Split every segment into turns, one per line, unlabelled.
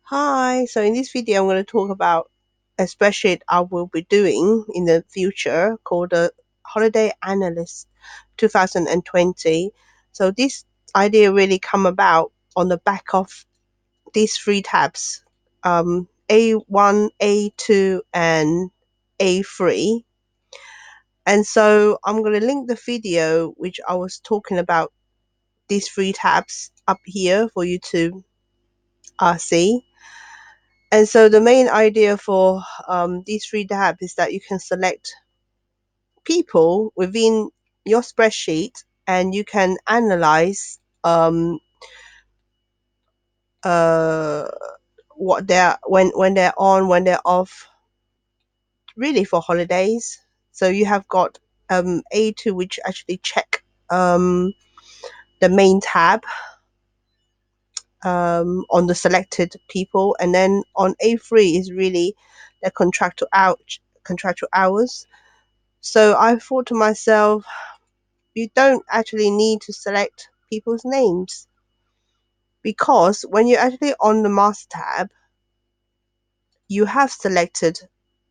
Hi, so in this video, I'm going to talk about a spreadsheet I will be doing in the future called the Holiday Analyst 2020. So this idea really come about on the back of these three tabs, A1, A2, and A3. And so I'm going to link the video which I was talking about these three tabs up here for you to see. And so the main idea for these three tabs is that you can select people within your spreadsheet and you can analyze uh, what they're when they're on, when they're off, really for holidays. So you have got A2 which actually check the main tab on the selected people, and then on A3 is really the contractual hours. So I thought to myself, you don't actually need to select people's names, because when you're actually on the master tab, you have selected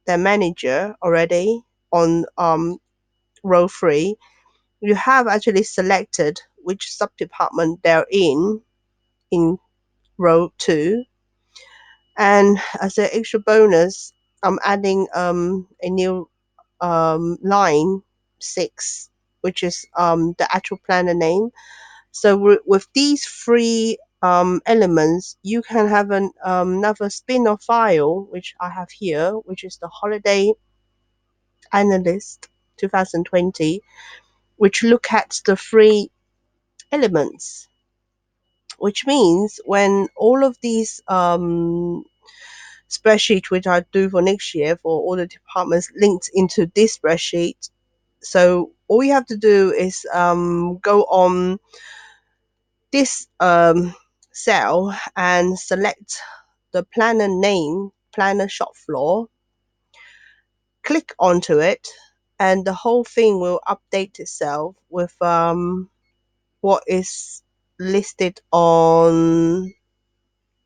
the manager already on row 3. You have actually selected which sub-department they're in row 2. And as an extra bonus, I'm adding a new line 6, which is the actual planner name. So with these three elements, you can have another spin-off file, which I have here, which is the Holiday Analyst 2020, which look at the three elements, which means when all of these spreadsheet which I do for next year for all the departments linked into this spreadsheet. So all you have to do is go on this cell and select the planner name, planner shop floor, click onto it, and the whole thing will update itself with what is listed on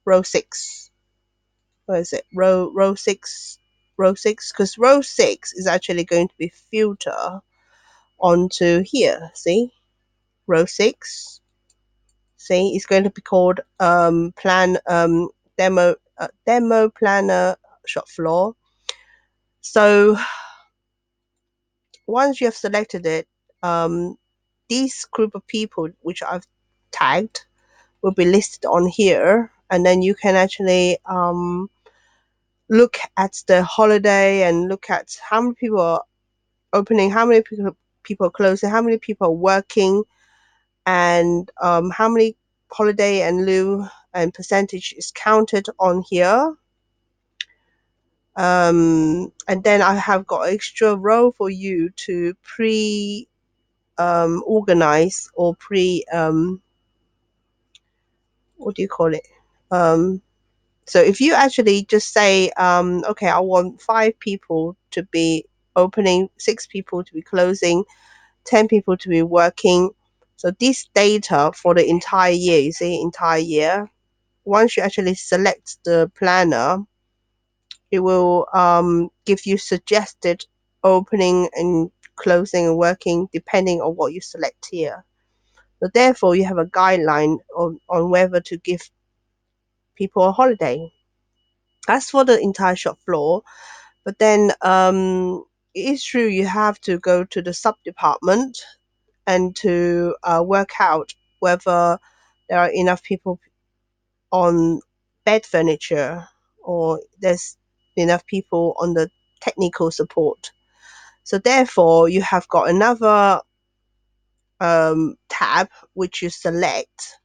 row 6. Where is it? Row 6. Row 6, because row 6 is actually going to be filter onto here. See, row 6. See, it's going to be called plan demo planner shop floor. So once you have selected it, this group of people which I've tagged will be listed on here, and then you can actually look at the holiday and look at how many people are opening, how many people are closing, how many people are working, and how many holiday and lieu and percentage is counted on here. And then I have got extra row for you to pre organize or pre what do you call it? Um, so if you actually just say, okay, I want 5 people to be opening, 6 people to be closing, 10 people to be working. So this data for the entire year, you see, entire year, once you actually select the planner, it will give you suggested opening and closing and working depending on what you select here. So therefore, you have a guideline on whether to give people a holiday. That's for the entire shop floor. But then it is true you have to go to the sub department and to work out whether there are enough people on bed furniture or there's enough people on the technical support. So therefore, you have got another tab which you select,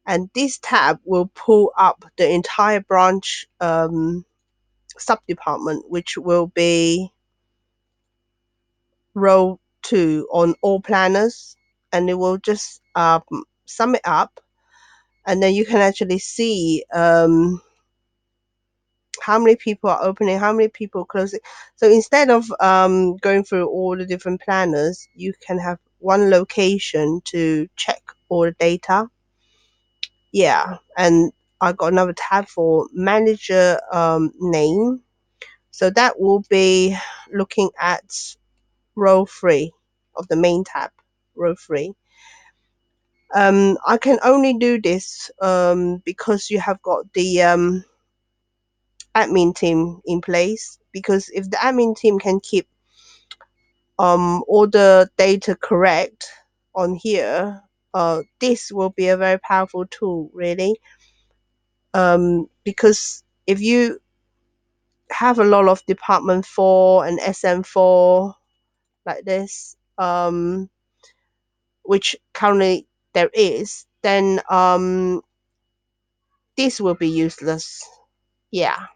and this tab will pull up the entire branch sub department, which will be row 2 on all planners, and it will just sum it up, and then you can actually see how many people are opening, how many people are closing. So instead of going through all the different planners, you can have one location to check all the data. Yeah, and I got another tab for manager name. So that will be looking at row 3 of the main tab, row 3. I can only do this because you have got the admin team in place, because if the admin team can keep all the data correct on here, this will be a very powerful tool, really. Because if you have a lot of department 4 and SM4 like this, which currently there is, then this will be useless. Yeah.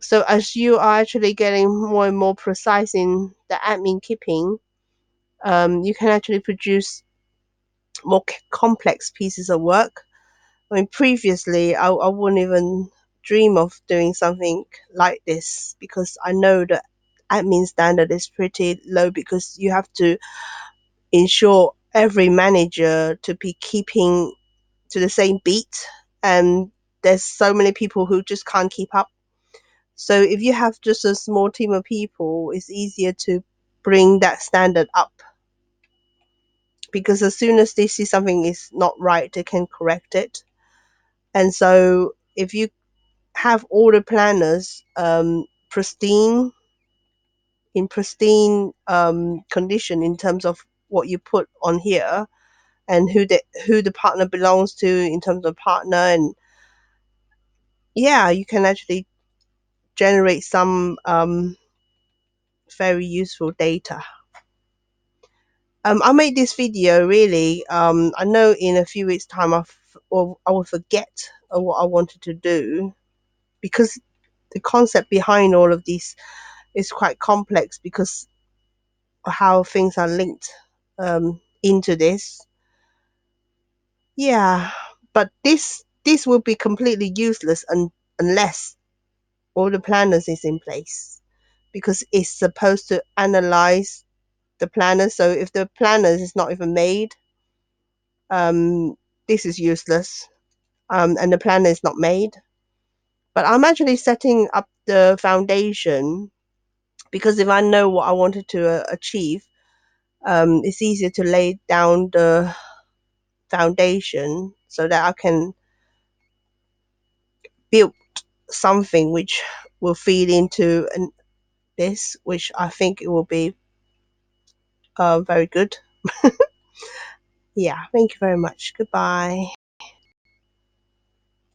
So as you are actually getting more and more precise in the admin keeping, you can actually produce more complex pieces of work. I mean, previously, I wouldn't even dream of doing something like this, because I know the admin standard is pretty low, because you have to ensure every manager to be keeping to the same beat, and there's so many people who just can't keep up. So if you have just a small team of people, it's easier to bring that standard up, because as soon as they see something is not right, they can correct it. And so if you have all the planners pristine, in pristine condition in terms of what you put on here, and who the partner belongs to in terms of partner, and yeah, you can actually generate some very useful data. I made this video really. I know in a few weeks' time or I will forget what I wanted to do, because the concept behind all of this is quite complex, because of how things are linked into this. Yeah, but this will be completely useless unless all the planners is in place, because it's supposed to analyze the planner. So if the planners is not even made, um, this is useless, and the planner is not made. But I'm actually setting up the foundation, because if I know what I wanted to achieve, it's easier to lay down the foundation so that I can build something which will feed into this, which I think it will be very good. Yeah, thank you very much. Goodbye.